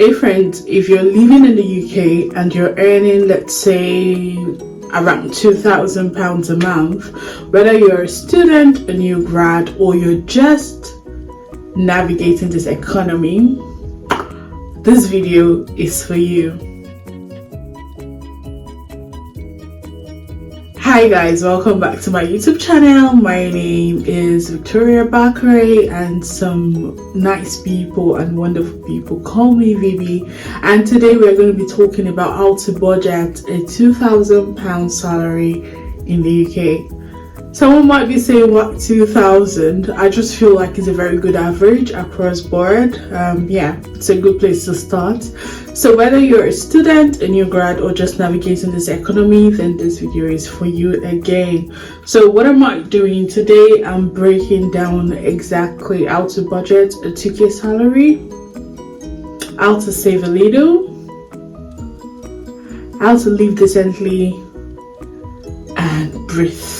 Hey friends, if you're living in the UK and you're earning, let's say, around £2,000 a month, whether you're a student, a new grad, or you're just navigating this economy, this video is for you. Hi guys, welcome back to my YouTube channel. My name is Victoria Bakare, and some nice people and wonderful people call me Vivi, and today we're going to be talking about how to budget a £2,000 salary in the UK. Someone might be saying, what, 2,000? I just feel like it's a very good average across board. Yeah, it's a good place to start. So whether you're a student, a new grad, or just navigating this economy, then this video is for you again. So what am I doing today? I'm breaking down exactly how to budget a 2K salary, how to save a little, how to live decently, and breathe.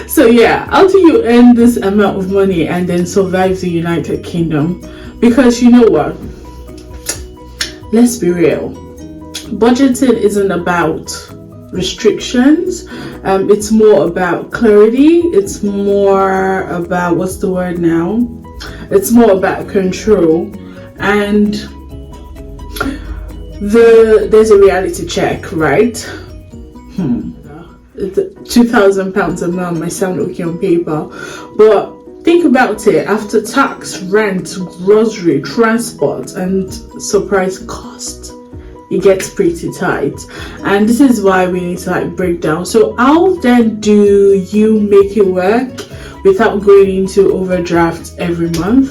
So yeah, how do you earn this amount of money and then survive the United Kingdom? Because you know what? Let's be real. Budgeting isn't about restrictions. It's more about clarity. It's more about, what's the word now? It's more about control. And there's a reality check, right? £2,000 a month might sound okay on paper, but think about it. After tax, rent, grocery, transport, and surprise cost, it gets pretty tight. And this is why we need to break down. So how then do you make it work without going into overdraft every month?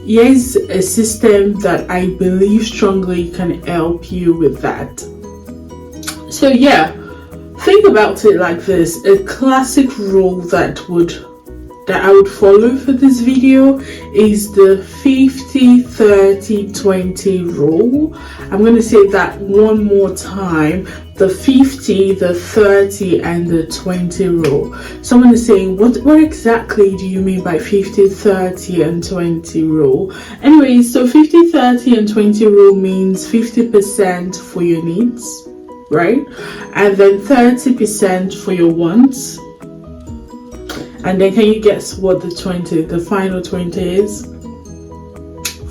Here's a system that I believe strongly can help you with that. So yeah, think about it like this. A classic rule that I would follow for this video is the 50-30-20 rule. I'm going to say that one more time. The 50, the 30, and the 20 rule. Someone is saying, what exactly do you mean by 50, 30, and 20 rule? Anyway, so 50, 30, and 20 rule means 50% for your needs, right? And then 30% for your wants. And then can you guess what the final 20 is?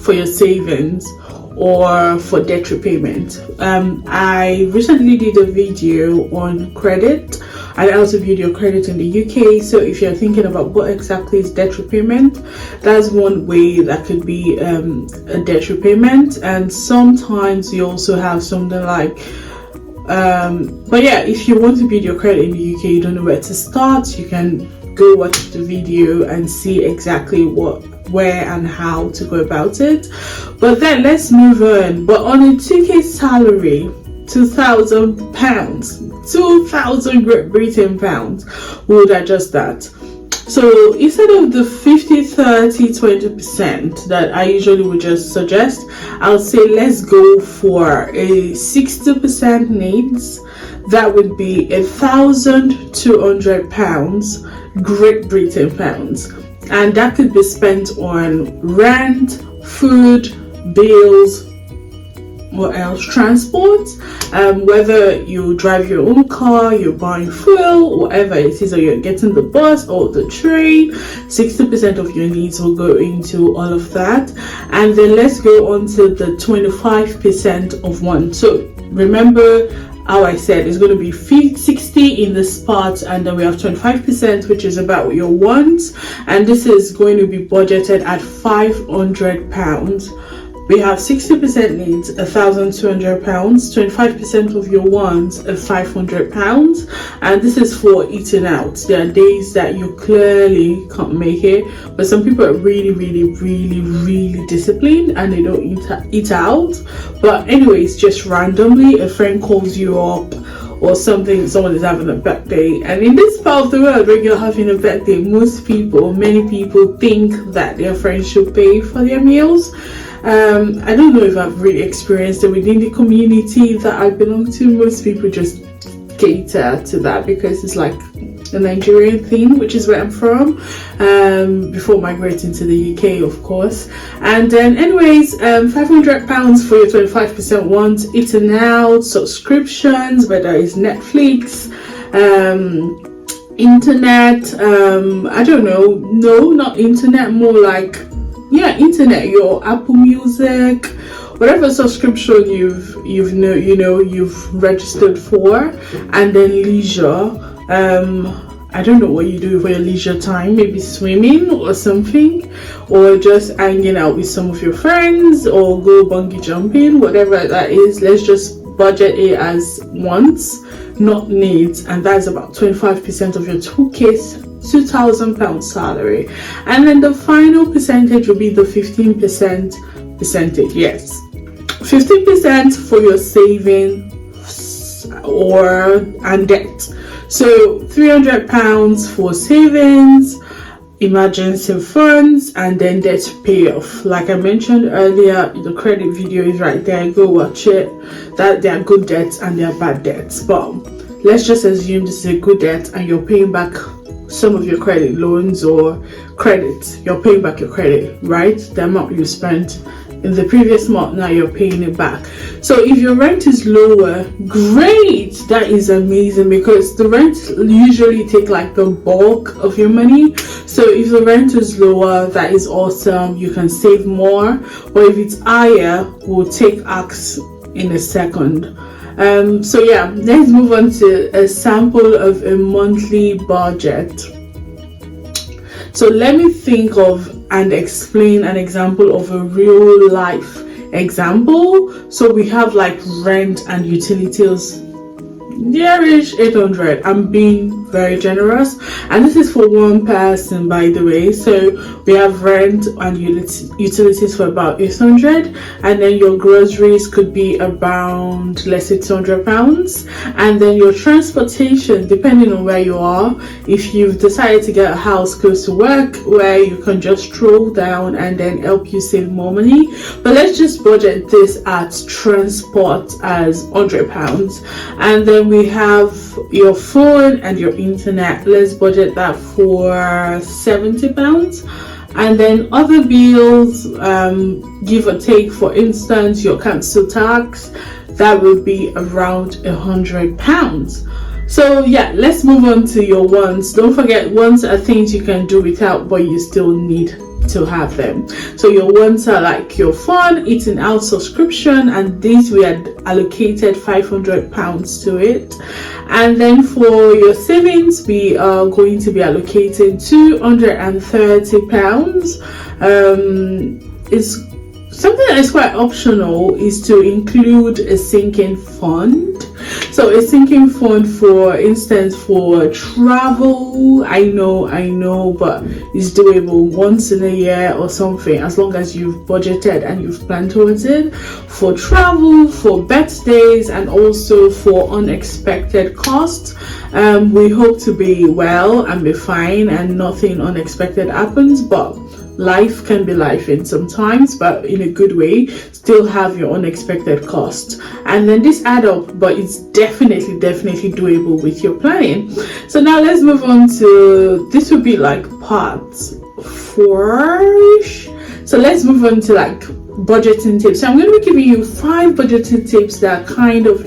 For your savings or for debt repayment. I recently did a video on credit, and I also viewed your credit in the UK. So if you're thinking about what exactly is debt repayment, that's one way that could be a debt repayment. And sometimes you also have something like but yeah, if you want to build your credit in the UK, you don't know where to start, you can go watch the video and see exactly where and how to go about it. But then let's move on. But on a 2K salary, £2,000, 2,000 Great Britain pounds, we would adjust that. So instead of the 50, 30, 20% that I usually would just suggest, I'll say let's go for a 60% needs. That would be £1,200 Great Britain pounds. And that could be spent on rent, food, bills, what else? Transport, whether you drive your own car, you're buying fuel, whatever it is, or you're getting the bus or the train, 60% of your needs will go into all of that. And then let's go on to the 25% of one. So remember how I said it's going to be 60 in this part, and then we have 25%, which is about your wants, and this is going to be budgeted at £500. We have 60% needs, £1,200, 25% of your wants, £500, and this is for eating out. There are days that you clearly can't make it, but some people are really disciplined and they don't eat out. But anyways, just randomly a friend calls you up or something, someone is having a birthday, and in this part of the world when you're having a birthday, many people think that their friends should pay for their meals. I don't know if I've really experienced it within the community that I belong to. Most people just cater to that because it's like a Nigerian thing, which is where I'm from, before migrating to the UK, of course. And then anyways, £500 for your 25% ones, eating out, subscriptions, whether it's Netflix, internet, I don't know, no, not internet, more like, yeah, internet, your Apple Music, whatever subscription you've registered for. And then leisure, I don't know what you do for your leisure time, maybe swimming or something, or just hanging out with some of your friends, or go bungee jumping, whatever that is. Let's just budget it as wants, not needs, and that's about 25% of your £2,000 salary. And then the final percentage will be the 15% percentage. Yes, 15% for your savings and debt. So £300 for savings, emergency funds, and then debt payoff. Like I mentioned earlier, the credit video is right there, go watch it. That there are good debts and there are bad debts, but let's just assume this is a good debt and you're paying back some of your credit loans or credit. You're paying back your credit, right? The amount you spent in the previous month, now you're paying it back. So if your rent is lower, great, that is amazing, because the rent usually take like the bulk of your money. So if the rent is lower, that is awesome, you can save more. Or if it's higher, we'll take acts in a second. So yeah, let's move on to a sample of a monthly budget. So let me think of and explain an example of a real life example. So we have like rent and utilities, nearish 800. I'm being very generous, and this is for one person, by the way. So we have rent and utilities for about 800, and then your groceries could be around, let's say, £200, and then your transportation, depending on where you are, if you've decided to get a house close to work where you can just stroll down and then help you save more money, but let's just budget this at transport as £100. And then we have your phone and your internet, let's budget that for £70. And then other bills, give or take, for instance your council tax, that will be around £100. So yeah, let's move on to your wants. Don't forget, wants are things you can do without, but you still need to have them. So your wants are like your fun, eating out, subscription, and this we had allocated £500 to it. And then for your savings, we are going to be allocating £230. It's something that is quite optional, is to include a sinking fund. So a sinking fund, for instance, for travel, I know, but it's doable once in a year or something, as long as you've budgeted and you've planned towards it. For travel, for birthdays, and also for unexpected costs. We hope to be well and be fine and nothing unexpected happens, but life can be lifing sometimes, but in a good way. Still have your unexpected costs, and then this add up, but it's definitely doable with your planning. So now let's move on to, this would be like part 4ish. So let's move on to like budgeting tips. So I'm going to be giving you 5 budgeting tips that kind of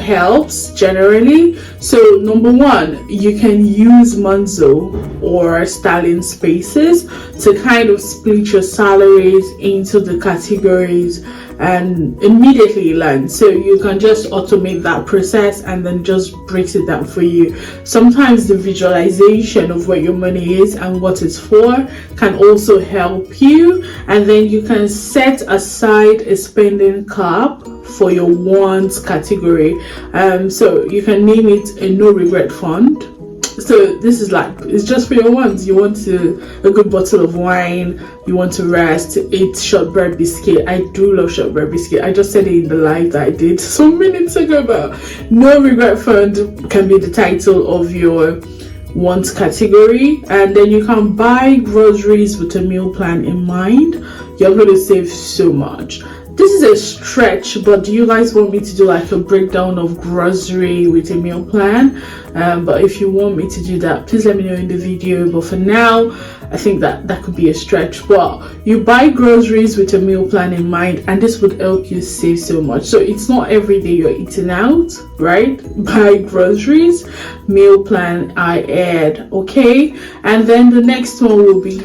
helps generally. So number 1, you can use Monzo or Starling spaces to kind of split your salaries into the categories and immediately learn. So you can just automate that process and then just breaks it down for you. Sometimes the visualization of where your money is and what it's for can also help you, and then you can set aside a spending cap for your wants category. So you can name it a no regret fund. So this is like, it's just for your wants. You want a good bottle of wine, you want to rest, eat shortbread biscuit. I do love shortbread biscuit. I just said it in the live that I did some minutes ago, but no regret fund can be the title of your wants category. And then you can buy groceries with a meal plan in mind. You're going to save so much. this is a stretch, but do you guys want me to do like a breakdown of grocery with a meal plan? But if you want me to do that, please let me know in the video. But for now, I think that could be a stretch. But you buy groceries with a meal plan in mind, and this would help you save so much. So it's not every day you're eating out, right? Buy groceries, meal plan I add, okay? And then the next one will be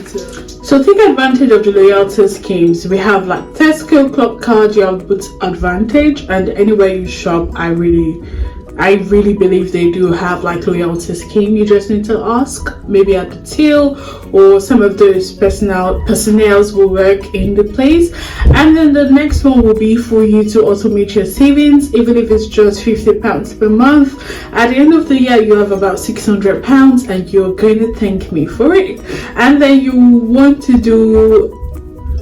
so take advantage of the loyalty schemes. We have like Tesco, Club Card, you have Boots Advantage, and anywhere you shop, I really believe they do have like loyalty scheme. You just need to ask, maybe at the till, or some of those personnels will work in the place. And then the next one will be for you to automate your savings, even if it's just £50 per month. At the end of the year, you have about £600, and you're going to thank me for it. And then you want to do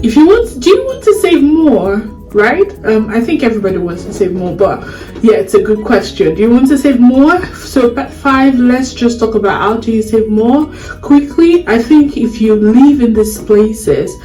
you want to save more, right? I think everybody wants to save more, but yeah, it's a good question. Do you want to save more? So part 5, let's just talk about how do you save more quickly. I think if you live in these places,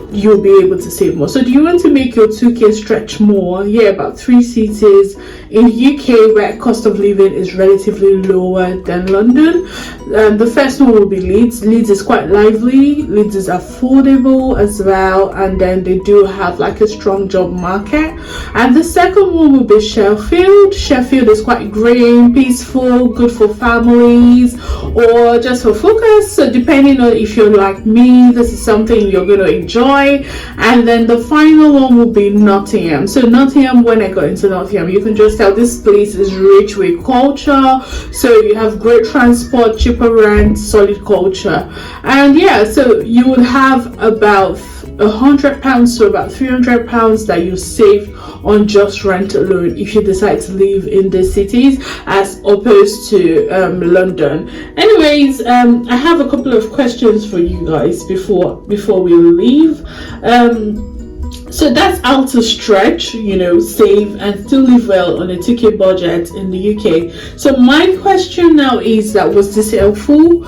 you'll be able to save more. So do you want to make your 2k stretch more? Yeah, about 3 cities in the UK where cost of living is relatively lower than London. The first one will be Leeds. Leeds is quite lively. Leeds is affordable as well, and then they do have like a strong job market. And the second one will be Sheffield. Sheffield is quite green, peaceful, good for families or just for focus. So depending on if you're like me, this is something you're going to enjoy. And then the final one will be Nottingham. So Nottingham, when I got into Nottingham, you can just tell this place is rich with culture. So you have great transport, cheaper rent, solid culture. And yeah, so you would have about £100 to about £300 that you save on just rent alone if you decide to live in the cities as opposed to London. Anyways, I have a couple of questions for you guys before we leave. So that's how to stretch, save and still live well on a 2k budget in the UK. So my question now is that, was this helpful?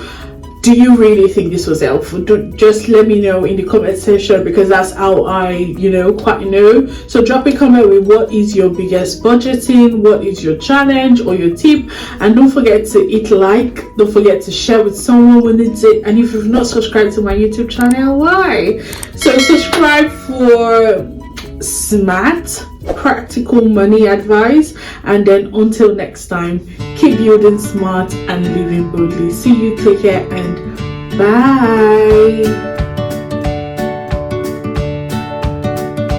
Do you really think this was helpful? Just let me know in the comment section, because that's how I quite know. So drop a comment with what is your biggest budgeting, what is your challenge or your tip, and don't forget to hit like, don't forget to share with someone who needs it. And if you've not subscribed to my YouTube channel, why? So subscribe for smart practical money advice. And then until next time, keep building smart and living boldly. See you, take care, and bye.